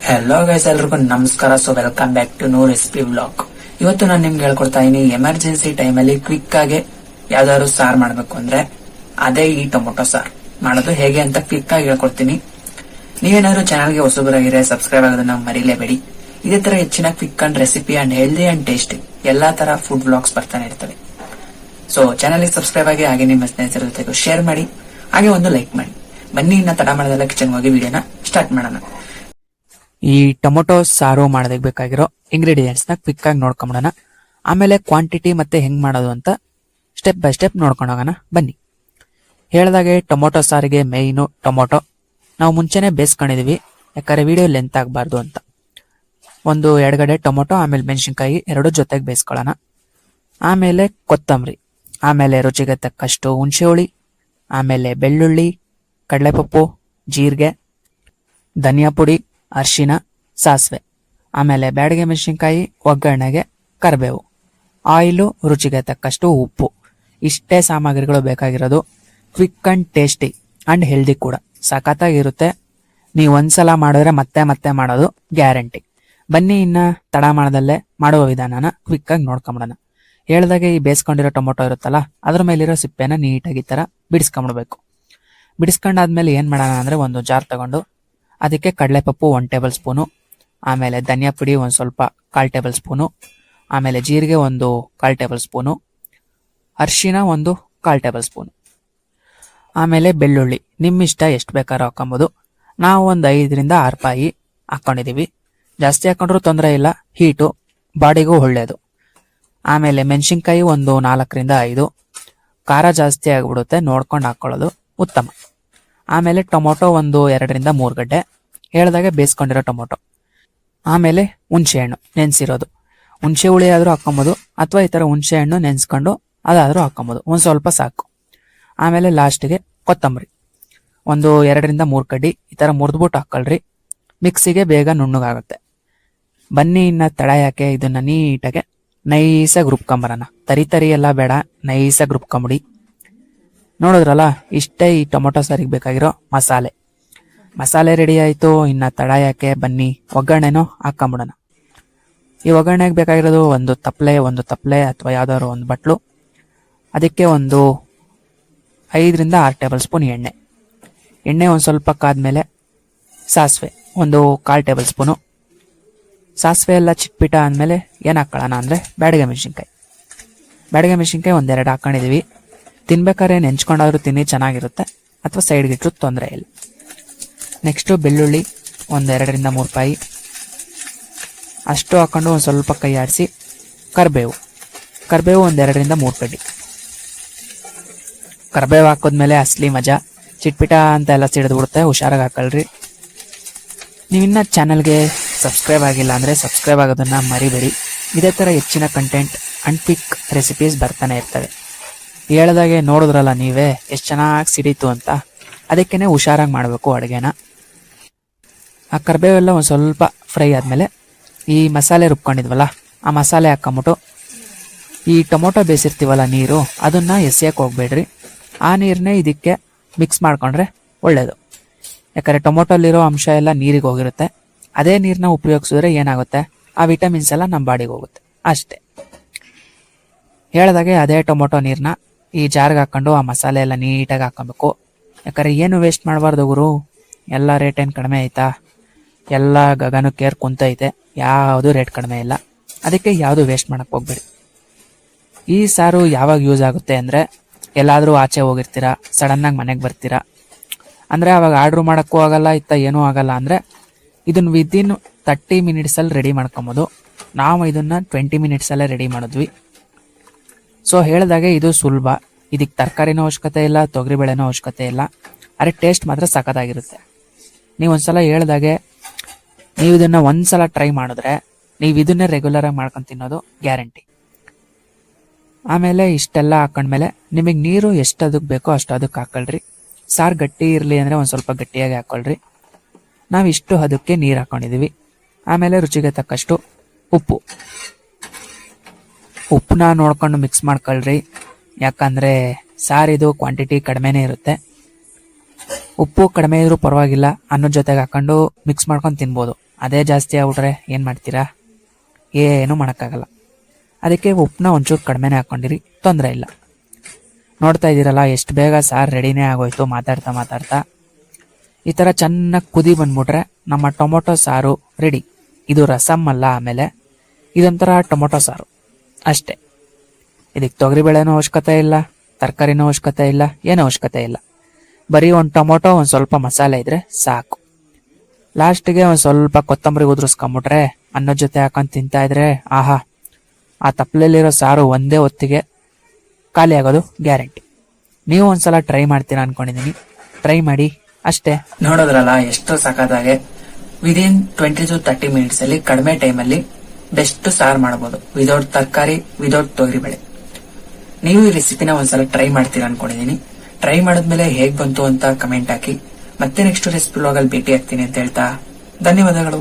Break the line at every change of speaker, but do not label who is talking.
Hello guys, ಎಲ್ರಿಗೂ ನಮಸ್ಕಾರ. So welcome back to no recipe vlog. ಇವತ್ತು ನಾನು ನಿಮ್ಗೆ ಹೇಳ್ಕೊಡ್ತಾ ಇದೀನಿ, ಎಮರ್ಜೆನ್ಸಿ ಟೈಮಲ್ಲಿ ಕ್ವಿಕ್ ಆಗಿ ಯಾವ್ದಾದ್ರು ಸಾರ್ ಮಾಡ್ಬೇಕು ಅಂದ್ರೆ ಅದೇ ಈ ಟೊಮೊಟೊ ಸಾರ್ ಮಾಡೋದು ಹೇಗೆ ಅಂತ ಕ್ವಿಕ್ ಆಗಿ ಹೇಳ್ಕೊಡ್ತೀನಿ. ನೀವೇನಾದ್ರು ಚಾನಲ್ಗೆ ಹೊಸಬರಾಗಿದ್ರೆ ಸಬ್ಸ್ಕ್ರೈಬ್ ಆಗೋದನ್ನ ಮರಿಲೇಬೇಡಿ. ಇದೇ ತರ ಹೆಚ್ಚಿನ quick and recipe and healthy and tasty ಎಲ್ಲಾ ತರ ಫುಡ್ ವ್ಲಾಗ್ಸ್ ಬರ್ತಾನೆ ಇರ್ತವೆ. ಸೊ ಚಾನಲ್ಗೆ ಸಬ್ಸ್ಕ್ರೈಬ್ ಆಗಿ, ಹಾಗೆ ನಿಮ್ಮ ಸ್ನೇಹಿತರ ಜೊತೆಗೂ ಶೇರ್ ಮಾಡಿ, ಹಾಗೆ ಒಂದು ಲೈಕ್ ಮಾಡಿ. ಬನ್ನಿ, ಇನ್ನ ತಡ ಮಾಡೋದಲ್ಲ, ಕಿಚನ್ ಹೋಗಿ ವಿಡಿಯೋನ ಸ್ಟಾರ್ಟ್ ಮಾಡೋಣ. ಈ ಟೊಮೊಟೊ ಸಾರು ಮಾಡೋದಕ್ಕೆ ಬೇಕಾಗಿರೋ ಇಂಗ್ರೀಡಿಯೆಂಟ್ಸ್ ನ ಕ್ವಿಕ್ ಆಗಿ ನೋಡ್ಕೊಂಬಿಡೋಣ. ಆಮೇಲೆ ಕ್ವಾಂಟಿಟಿ ಮತ್ತೆ ಹೆಂಗ್ ಮಾಡೋದು ಅಂತ ಸ್ಟೆಪ್ ಬೈ ಸ್ಟೆಪ್ ನೋಡ್ಕೊಂಡು ಹೋಗೋಣ ಬನ್ನಿ. ಹೇಳ್ದಾಗೆ ಟೊಮೊಟೊ ಸಾರಿಗೆ ಮೇಯ್ನು ಟೊಮೊಟೊ. ನಾವು ಮುಂಚೆನೆ ಬೇಯಿಸ್ಕೊಂಡಿದೀವಿ, ಯಾಕಂದ್ರೆ ವಿಡಿಯೋ ಲೆಂತ್ ಆಗಬಾರ್ದು ಅಂತ. ಒಂದು ಎಡಗಡೆ ಟೊಮೊಟೊ, ಆಮೇಲೆ ಮೆಣಸಿನ್ಕಾಯಿ ಎರಡು ಜೊತೆಗೆ ಬೇಯಿಸ್ಕೊಳ್ಳೋಣ. ಆಮೇಲೆ ಕೊತ್ತಂಬರಿ, ಆಮೇಲೆ ರುಚಿಗೆ ತಕ್ಕಷ್ಟು ಹುಣಸೆ ಹುಳಿ, ಆಮೇಲೆ ಬೆಳ್ಳುಳ್ಳಿ, ಕಡಲೆಪಪ್ಪು, ಜೀರಿಗೆ, ಧನಿಯಾ ಪುಡಿ, ಅರಿಶಿನ, ಸಾಸಿವೆ, ಆಮೇಲೆ ಬ್ಯಾಡಗೆ ಮೆಣಸಿನ್ಕಾಯಿ, ಒಗ್ಗರಣೆಗೆ ಕರಿಬೇವು, ಆಯಿಲು, ರುಚಿಗೆ ತಕ್ಕಷ್ಟು ಉಪ್ಪು. ಇಷ್ಟೇ ಸಾಮಗ್ರಿಗಳು ಬೇಕಾಗಿರೋದು. Quick and tasty and healthy ಕೂಡ ಸಖತ್ತಾಗಿರುತ್ತೆ. ನೀವು ಒಂದ್ಸಲ ಮಾಡಿದ್ರೆ ಮತ್ತೆ ಮತ್ತೆ ಮಾಡೋದು ಗ್ಯಾರಂಟಿ. ಬನ್ನಿ, ಇನ್ನ ತಡ ಮಾಡದಲ್ಲೇ ಮಾಡುವ ವಿಧಾನನ ಕ್ವಿಕ್ ಆಗಿ ನೋಡ್ಕೊಂಬಿಡೋಣ. ಹೇಳ್ದಾಗೆ ಈ ಬೇಯಿಸ್ಕೊಂಡಿರೋ ಟೊಮೊಟೊ ಇರುತ್ತಲ್ಲ, ಅದ್ರ ಮೇಲಿರೋ ಸಿಪ್ಪೆನ ನೀಟಾಗಿ ಈ ತರ ಬಿಡಿಸ್ಕೊಂಬಿಡ್ಬೇಕು. ಬಿಡಿಸ್ಕೊಂಡಾದ್ಮೇಲೆ ಏನ್ ಮಾಡೋಣ ಅಂದ್ರೆ, ಒಂದು ಜಾರ್ ತಗೊಂಡು ಅದಕ್ಕೆ ಕಡಲೆಪಪ್ಪು 1 ಟೇಬಲ್ ಸ್ಪೂನು, ಆಮೇಲೆ ಧನಿಯಾ ಪುಡಿ ಒಂದು ಸ್ವಲ್ಪ 1/4 ಟೇಬಲ್ ಸ್ಪೂನು, ಆಮೇಲೆ ಜೀರಿಗೆ ಒಂದು 1/4 ಟೇಬಲ್ ಸ್ಪೂನು, ಅರಿಶಿನ ಒಂದು 1/4 ಟೇಬಲ್ ಸ್ಪೂನು, ಆಮೇಲೆ ಬೆಳ್ಳುಳ್ಳಿ ನಿಮ್ಮಿಷ್ಟ ಎಷ್ಟು ಬೇಕಾದ್ರೂ ಹಾಕೊಬೋದು. ನಾವು ಒಂದು 5ರಿಂದ 6 ಪಾಯಿ ಹಾಕೊಂಡಿದೀವಿ. ಜಾಸ್ತಿ ಹಾಕೊಂಡ್ರು ತೊಂದರೆ ಇಲ್ಲ, ಹೀಟು ಬಾಡಿಗೂ ಒಳ್ಳೇದು. ಆಮೇಲೆ ಮೆಣಸಿನ್ಕಾಯಿ ಒಂದು 4ರಿಂದ 5. ಖಾರ ಜಾಸ್ತಿ ಆಗ್ಬಿಡುತ್ತೆ, ನೋಡ್ಕೊಂಡು ಹಾಕೊಳ್ಳೋದು ಉತ್ತಮ. ಆಮೇಲೆ ಟೊಮೊಟೊ ಒಂದು 2ರಿಂದ 3 ಗಡ್ಡೆ, ಹೇಳ್ದಾಗೆ ಬೇಯಿಸ್ಕೊಂಡಿರೋ ಟೊಮೊಟೊ. ಆಮೇಲೆ ಹುಣಸೆ ಹಣ್ಣು ನೆನ್ಸಿರೋದು, ಹುಣಸೆ ಹುಳಿ ಆದ್ರೂ ಹಾಕೊಬೋದು, ಅಥವಾ ಈ ತರ ಹುಣಸೆ ಹಣ್ಣು ನೆನ್ಸ್ಕೊಂಡು ಅದಾದ್ರೂ ಹಾಕೊಬೋದು, ಒಂದ್ ಸ್ವಲ್ಪ ಸಾಕು. ಆಮೇಲೆ ಲಾಸ್ಟ್ಗೆ ಕೊತ್ತಂಬರಿ ಒಂದು 2ರಿಂದ 3 ಕಡ್ಡಿ ಈ ತರ ಮುರಿದ್ಬಿಟ್ಟು ಹಾಕೊಳ್ರಿ, ಮಿಕ್ಸಿಗೆ ಬೇಗ ನುಣ್ಣಗಾಗುತ್ತೆ. ಬನ್ನಿ, ಇನ್ನ ತಡ ಯಾಕೆ, ಇದನ್ನ ನೀಟಾಗೆ ನೈಸಾಗಿ ರುಬ್ಕೊಂಬರೋಣ. ತರಿ ಎಲ್ಲ ಬೇಡ, ನೈಸಾಗಿ ರುಬ್ಕೊಂಬಿಡಿ. ನೋಡಿದ್ರಲ್ಲ, ಇಷ್ಟೇ ಈ ಟೊಮೊಟೊ ಸಾರಿಗೆ ಬೇಕಾಗಿರೋ ಮಸಾಲೆ ರೆಡಿ ಆಯ್ತು. ಇನ್ನ ತಡ ಯಾಕೆ, ಬನ್ನಿ ಒಗ್ಗರಣೆನೂ ಹಾಕೊಂಬಿಡೋಣ. ಈ ಒಗ್ಗರಣೆಗೆ ಬೇಕಾಗಿರೋದು ಒಂದು ತಪ್ಪಲೆ ಅಥವಾ ಯಾವ್ದಾದ್ರು ಒಂದು ಬಟ್ಲು. ಅದಕ್ಕೆ ಒಂದು 5ರಿಂದ 6 ಟೇಬಲ್ ಸ್ಪೂನ್ ಎಣ್ಣೆ ಒಂದು ಸ್ವಲ್ಪ ಕಾದ್ಮೇಲೆ ಸಾಸಿವೆ ಒಂದು 1/4 ಟೇಬಲ್ ಸ್ಪೂನು. ಸಾಸಿವೆ ಎಲ್ಲ ಚಿಟ್ಪಿಟ ಅಂದಮೇಲೆ ಏನು ಹಾಕೊಳ್ಳೋಣ ಅಂದರೆ ಬ್ಯಾಡಗೆ ಮೆಣಸಿನ್ಕಾಯಿ ಒಂದು 2 ಹಾಕೊಂಡಿದೀವಿ. ತಿನ್ಬೇಕಾದ್ರೆ ನೆಂಚ್ಕೊಂಡಾದ್ರೂ ತಿನ್ನಿ, ಚೆನ್ನಾಗಿರುತ್ತೆ, ಅಥವಾ ಸೈಡ್ಗೆ ಇಟ್ಟರು ತೊಂದರೆ ಇಲ್ಲ. ನೆಕ್ಸ್ಟು ಬೆಳ್ಳುಳ್ಳಿ ಒಂದು 2ರಿಂದ 3 ಪಾಯಿ ಅಷ್ಟು ಹಾಕೊಂಡು ಒಂದು ಸ್ವಲ್ಪ ಕೈ ಆಡಿಸಿ. ಕರಿಬೇವು ಒಂದು 2ರಿಂದ 3 ಕಡ್ಡಿ. ಕರಿಬೇವು ಹಾಕೋದ್ಮೇಲೆ ಅಸಲಿ ಮಜಾ, ಚಿಟ್ಪಿಟ ಅಂತ ಎಲ್ಲ ಸಿಡಿದ್ಬಿಡುತ್ತೆ, ಹುಷಾರಾಗಿ ಹಾಕೊಳ್ರಿ. ನೀವಿನ್ನ ಚಾನಲ್ಗೆ ಸಬ್ಸ್ಕ್ರೈಬ್ ಆಗಿಲ್ಲ ಅಂದರೆ ಸಬ್ಸ್ಕ್ರೈಬ್ ಆಗೋದನ್ನ ಮರಿಬೇಡಿ. ಇದೇ ಥರ ಹೆಚ್ಚಿನ ಕಂಟೆಂಟ್ ಅಂಡ್ ಕ್ವಿಕ್ ರೆಸಿಪೀಸ್ ಬರ್ತಾನೆ ಇರ್ತವೆ. ಹೇಳ್ದಾಗೆ ನೋಡಿದ್ರಲ್ಲ ನೀವೇ ಎಷ್ಟು ಚೆನ್ನಾಗಿ ಸಿಡೀತು ಅಂತ, ಅದಕ್ಕೇನೆ ಹುಷಾರಾಗಿ ಮಾಡಬೇಕು ಅಡುಗೆನ. ಆ ಕರಿಬೇವೆಲ್ಲ ಒಂದು ಸ್ವಲ್ಪ ಫ್ರೈ ಆದಮೇಲೆ ಈ ಮಸಾಲೆ ರುಬ್ಕೊಂಡಿದ್ವಲ್ಲ, ಆ ಮಸಾಲೆ ಹಾಕೊಂಬಿಟ್ಟು ಈ ಟೊಮೊಟೊ ಬೇಯಿಸಿರ್ತೀವಲ್ಲ ನೀರು, ಅದನ್ನ ಎಸೆಯಕ್ಕೆ ಹೋಗ್ಬೇಡ್ರಿ. ಆ ನೀರನ್ನೇ ಇದಕ್ಕೆ ಮಿಕ್ಸ್ ಮಾಡ್ಕೊಂಡ್ರೆ ಒಳ್ಳೇದು. ಯಾಕಂದರೆ ಟೊಮೊಟೊಲಿರೋ ಅಂಶ ಎಲ್ಲ ನೀರಿಗೆ ಹೋಗಿರುತ್ತೆ. ಅದೇ ನೀರನ್ನ ಉಪಯೋಗಿಸಿದ್ರೆ ಏನಾಗುತ್ತೆ, ಆ ವಿಟಮಿನ್ಸ್ ಎಲ್ಲ ನಮ್ಮ ಬಾಡಿಗೆ ಹೋಗುತ್ತೆ ಅಷ್ಟೇ. ಹೇಳ್ದಾಗೆ ಅದೇ ಟೊಮೊಟೊ ನೀರನ್ನ ಈ ಜಾರ್ಗೆ ಹಾಕೊಂಡು ಆ ಮಸಾಲೆ ಎಲ್ಲ ನೀಟಾಗಿ ಹಾಕೊಬೇಕು. ಯಾಕಂದ್ರೆ ಏನು ವೇಸ್ಟ್ ಮಾಡಬಾರ್ದು ಗುರು. ಎಲ್ಲ ರೇಟ್ ಏನು ಕಡಿಮೆ ಆಯ್ತಾ, ಎಲ್ಲ ಗಗನಕ್ಕೇರ್ ಕುಂತೈತೆ, ಯಾವುದು ರೇಟ್ ಕಡಿಮೆ ಇಲ್ಲ. ಅದಕ್ಕೆ ಯಾವುದು ವೇಸ್ಟ್ ಮಾಡಕ್ಕೆ ಹೋಗ್ಬೇಡಿ. ಈ ಸಾರು ಯಾವಾಗ ಯೂಸ್ ಆಗುತ್ತೆ ಅಂದರೆ, ಎಲ್ಲಾದರೂ ಆಚೆ ಹೋಗಿರ್ತೀರಾ, ಸಡನ್ನಾಗಿ ಮನೆಗೆ ಬರ್ತೀರಾ ಅಂದರೆ ಅವಾಗ ಆರ್ಡ್ರ್ ಮಾಡೋಕ್ಕೂ ಆಗಲ್ಲ, ಏನೂ ಆಗಲ್ಲ ಅಂದರೆ ಇದನ್ನು ವಿದಿನ್ 30 ಮಿನಿಟ್ಸಲ್ಲಿ ರೆಡಿ ಮಾಡ್ಕೊಬೋದು. ನಾವು ಇದನ್ನು 20 ಮಿನಿಟ್ಸಲ್ಲೇ ರೆಡಿ ಮಾಡಿದ್ವಿ. ಸೊ ಹೇಳ್ದಾಗೆ ಇದು ಸುಲಭ. ಇದಕ್ಕೆ ತರಕಾರಿನೂ ಅವಶ್ಯಕತೆ ಇಲ್ಲ, ತೊಗರಿಬೇಳೆನೂ ಅವಶ್ಯಕತೆ ಇಲ್ಲ. ಆದರೆ ಟೇಸ್ಟ್ ಮಾತ್ರ ಸಖತ್ತಾಗಿರುತ್ತೆ. ನೀವು ಒಂದ್ಸಲ ಹೇಳ್ದಾಗೆ ನೀವು ಇದನ್ನು ಒಂದ್ಸಲ ಟ್ರೈ ಮಾಡಿದ್ರೆ ನೀವು ಇದನ್ನೇ ರೆಗ್ಯುಲರಾಗಿ ಮಾಡ್ಕೊಂಡು ತಿನ್ನೋದು ಗ್ಯಾರಂಟಿ. ಆಮೇಲೆ ಇಷ್ಟೆಲ್ಲ ಹಾಕೊಂಡ್ಮೇಲೆ ನಿಮಗೆ ನೀರು ಎಷ್ಟು ಅದಕ್ಕೆ ಬೇಕೋ ಅಷ್ಟು ಅದಕ್ಕೆ ಹಾಕೊಳ್ರಿ. ಸಾರು ಗಟ್ಟಿ ಇರಲಿ ಅಂದರೆ ಒಂದು ಸ್ವಲ್ಪ ಗಟ್ಟಿಯಾಗಿ ಹಾಕೊಳ್ರಿ. ನಾವು ಇಷ್ಟು ಅದಕ್ಕೆ ನೀರು ಹಾಕೊಂಡಿದೀವಿ. ಆಮೇಲೆ ರುಚಿಗೆ ತಕ್ಕಷ್ಟು ಉಪ್ಪನ್ನ ನೋಡ್ಕೊಂಡು ಮಿಕ್ಸ್ ಮಾಡ್ಕೊಳ್ರಿ. ಯಾಕಂದರೆ ಸಾರಿದು ಕ್ವಾಂಟಿಟಿ ಕಡಿಮೆನೇ ಇರುತ್ತೆ.
ಉಪ್ಪು ಕಡಿಮೆ ಇದ್ರೂ ಪರವಾಗಿಲ್ಲ, ಅನ್ನದ ಜೊತೆಗೆ ಹಾಕೊಂಡು ಮಿಕ್ಸ್ ಮಾಡ್ಕೊಂಡು ತಿನ್ಬೋದು. ಅದೇ ಜಾಸ್ತಿ ಆಗ್ಬಿಟ್ರೆ ಏನು ಮಾಡ್ತೀರಾ? ಏನು ಮಾಡೋಕ್ಕಾಗಲ್ಲ. ಅದಕ್ಕೆ ಉಪ್ಪನ್ನ ಒಂಚೂರು ಕಡಿಮೆನೇ ಹಾಕ್ಕೊಂಡಿರಿ, ತೊಂದರೆ ಇಲ್ಲ. ನೋಡ್ತಾ ಇದ್ದೀರಲ್ಲ ಎಷ್ಟು ಬೇಗ ಸಾರು ರೆಡಿನೇ ಆಗೋಯ್ತು. ಮಾತಾಡ್ತಾ ಈ ಥರ ಚೆನ್ನಾಗಿ ಕುದಿ ಬಂದ್ಬಿಟ್ರೆ ನಮ್ಮ ಟೊಮೊಟೊ ಸಾರು ರೆಡಿ. ಇದು ರಸಮ್ ಅಲ್ಲ, ಆಮೇಲೆ ಇದೊಂಥರ ಟೊಮೊಟೊ ಸಾರು ಅಷ್ಟೇ. ಇದಕ್ಕೆ ತೊಗರಿಬೇಳೆನೂ ಅವಶ್ಯಕತೆ ಇಲ್ಲ, ತರಕಾರಿನೂ ಅವಶ್ಯಕತೆ ಇಲ್ಲ, ಏನೂ ಅವಶ್ಯಕತೆ ಇಲ್ಲ. ಬರೀ ಒಂದು ಟೊಮೊಟೊ, ಒಂದು ಸ್ವಲ್ಪ ಮಸಾಲೆ ಇದ್ರೆ ಸಾಕು. ಲಾಸ್ಟಿಗೆ ಒಂದು ಸ್ವಲ್ಪ ಕೊತ್ತಂಬರಿ ಉದುರಿಸ್ಕೊಂಬಿಟ್ರೆ ಅನ್ನದ ಜೊತೆ ಹಾಕೊಂಡು ತಿಂತಾ ಇದ್ರೆ ಆಹಾ, ಆ ತಪ್ಪಲೆಲ್ಲಿರೋ ಸಾರು ಒಂದೇ ಹೊತ್ತಿಗೆ ಖಾಲಿ ಆಗೋದು ಗ್ಯಾರಂಟಿ. ನೀವು ಒಂದ್ಸಲ ಟ್ರೈ ಮಾಡ್ತೀರಾ ಅನ್ಕೊಂಡಿದೀನಿ, ಟ್ರೈ ಮಾಡಿ ಅಷ್ಟೇ.
ನೋಡೋದ್ರಲ್ಲ ಎಷ್ಟು ಸಖತ್ತಾಗೆ ವಿದಿನ್ 20 to 30 ಮಿನಿಟ್ಸ್ ಅಲ್ಲಿ ಕಡಿಮೆ ಟೈಮ್ ಅಲ್ಲಿ ಬೆಸ್ಟ್ ಸಾರು ಮಾಡಬಹುದು, ವಿದೌಟ್ ತರಕಾರಿ, ವಿದೌಟ್ ತೊಗರಿಬೇಳೆ. ನೀವು ಈ ರೆಸಿಪಿನ ಒಂದ್ಸಲ ಟ್ರೈ ಮಾಡ್ತೀರಾ ಅನ್ಕೊಂಡಿದೀನಿ. ಟ್ರೈ ಮಾಡಿದ್ಮೇಲೆ ಹೇಗ್ ಬಂತು ಅಂತ ಕಮೆಂಟ್ ಹಾಕಿ. ಮತ್ತೆ ನೆಕ್ಸ್ಟ್ ರೆಸಿಪಿ ವ್ಲಾಗ್ ಅಲ್ಲಿ ಭೇಟಿ ಆಗ್ತೀನಿ ಅಂತ ಹೇಳ್ತಾ ಧನ್ಯವಾದಗಳು.